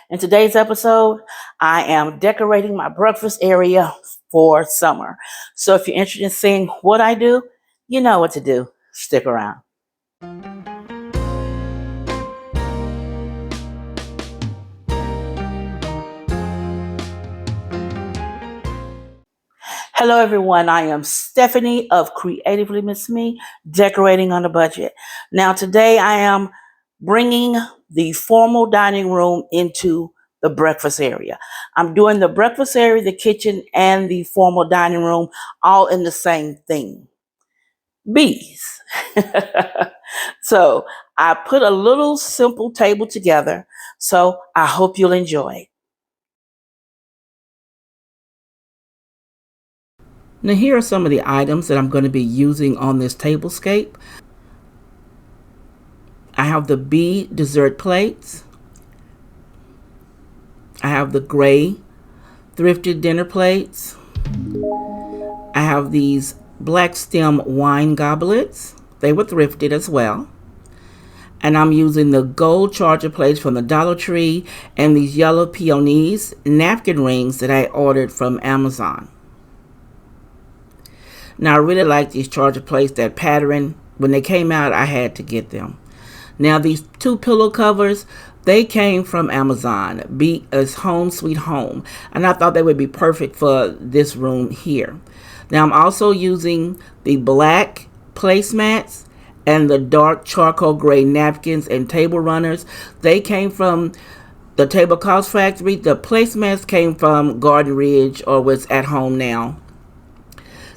In today's episode, I am decorating my breakfast area for summer. So if you're interested in seeing what I do, you know what to do. Stick around. Hello everyone, I am Stephanie of CreativelyMsMe, decorating on a budget. Now today I am bringing the formal dining room into the breakfast area. I'm doing the breakfast area, the kitchen, and the formal dining room all in the same thing. Bees. So I put a little simple table together, so I hope you'll enjoy. Now here are some of the items that I'm going to be using on this tablescape. I have the bee dessert plates. I have the gray thrifted dinner plates. I have these black stem wine goblets. They were thrifted as well. And I'm using the gold charger plates from the Dollar Tree and these yellow peonies napkin rings that I ordered from Amazon. Now I really like these charger plates, that pattern. When they came out, I had to get them. Now these two pillow covers, they came from Amazon. It's Home Sweet Home. And I thought they would be perfect for this room here. Now I'm also using the black placemats and the dark charcoal gray napkins and table runners. They came from the Tablecloth Factory. The placemats came from Garden Ridge or was at home now.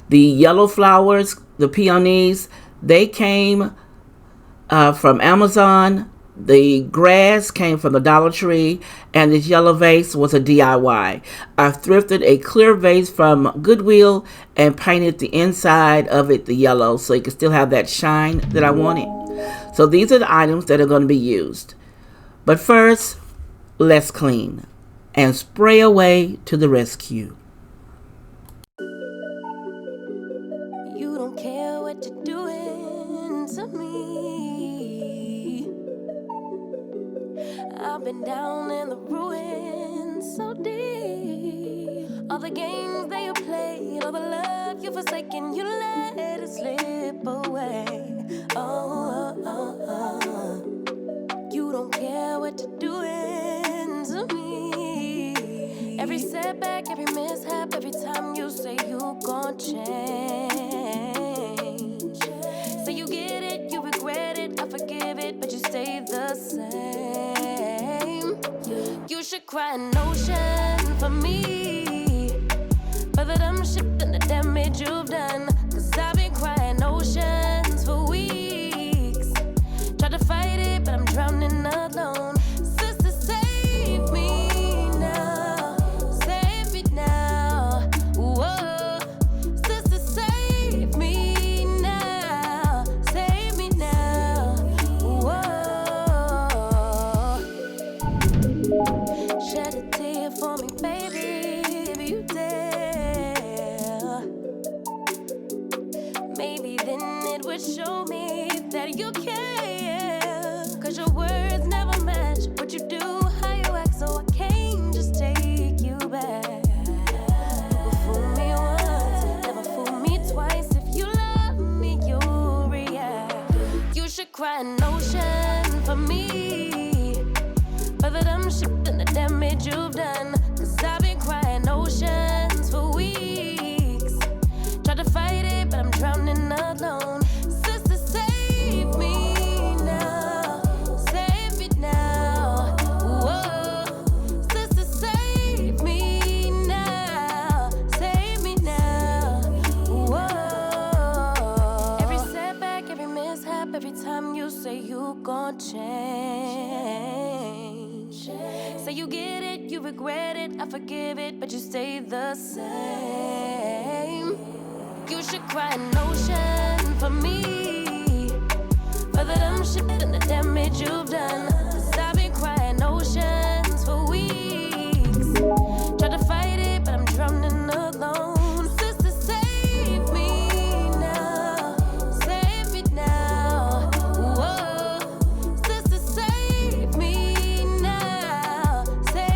The yellow flowers, the peonies, they came from Amazon. The grass came from the Dollar Tree, and this yellow vase was a DIY. I thrifted a clear vase from Goodwill and painted the inside of it the yellow so it could still have that shine that I wanted. So these are the items that are going to be used. But first, let's clean and spray away to the rescue. You don't care what you're doing to me. I've been down in the ruins so deep. All the games that you played, all the love you forsaken, you let it slip away. You don't care what you're doing to me. Every setback, every mishap, every time you say you gon' change. Say you get it, you regret it, I forgive it, but you stay the same. You should cry an ocean for me, for the dumb shit and the damage you've done. Cause I've been crying oceans for weeks. Tried to fight it, but I'm drowning alone. Sister, save me now. Save me now. Whoa. Sister, save me now. Save me now. Whoa. Shed a tear for me, baby, if you dare. Maybe then it would show me that you care. Cause your words never match what you do, how you act, so I can't just take you back. You fool me once, never fool me twice. If you love me, you'll react. You should cry an ocean for me, for the dumb shit and the damage you've done. Cause I've been crying oceans for weeks. Tried to fight it, but I'm drowning alone. Sister, save me now. Save me now. Whoa. Sister, save me now. Save me now. Whoa. Every setback, every mishap, every time you say you gon' change. Say you get it, you regret it, I forgive it, but you stay the same. You should cry an ocean for me, for the dumb shit and the damage you've done. Cause I've been crying oceans for weeks. Tried to fight it, but I'm drowning alone. Sister, save me now. Save me now. Whoa. Sister, save me now. Save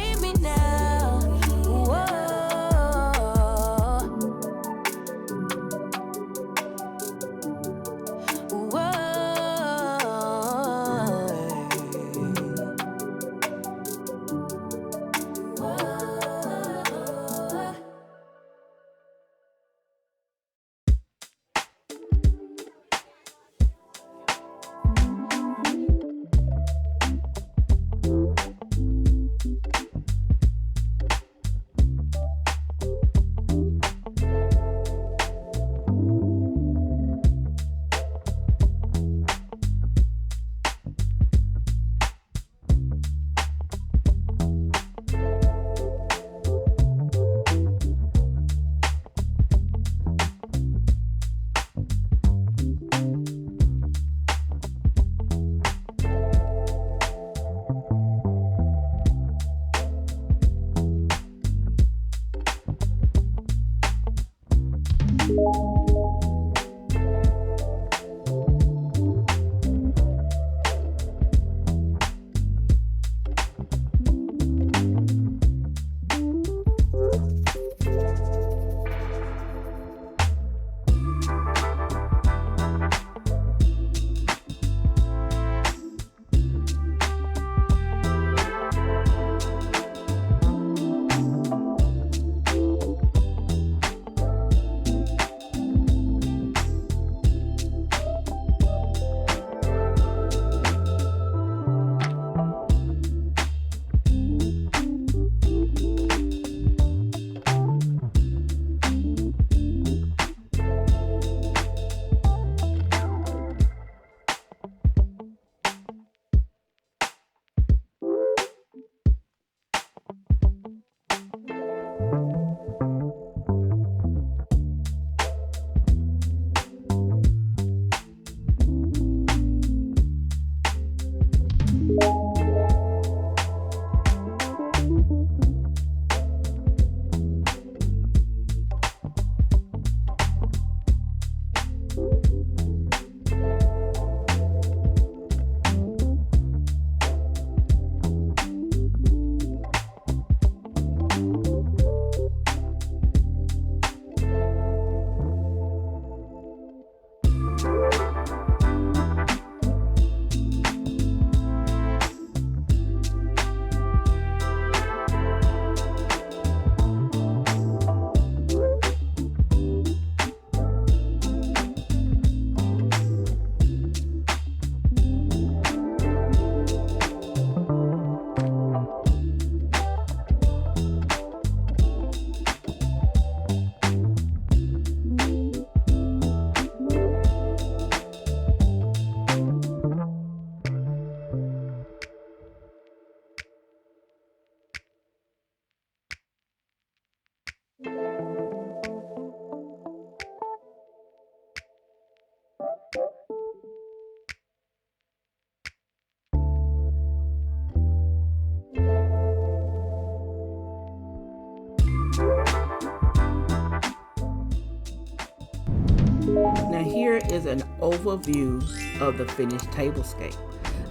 And here is an overview of the finished tablescape.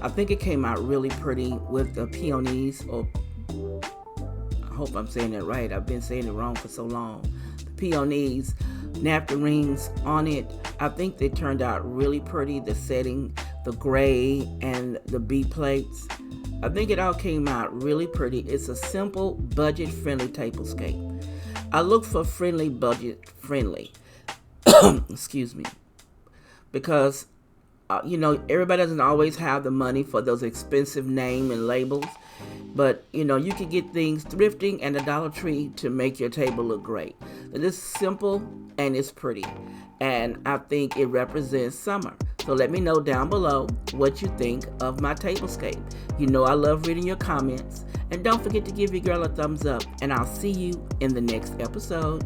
I think it came out really pretty with the peonies, or I hope I'm saying that right. I've been saying it wrong for so long. The peonies, napkin rings on it. I think they turned out really pretty. The setting, the gray, and the B plates. I think it all came out really pretty. It's a simple, budget-friendly tablescape. I look for friendly, budget-friendly. Excuse me. Because, everybody doesn't always have the money for those expensive name and labels. But, you can get things thrifting and the Dollar Tree to make your table look great. It is simple and it's pretty. And I think it represents summer. So let me know down below what you think of my tablescape. I love reading your comments. And don't forget to give your girl a thumbs up. And I'll see you in the next episode.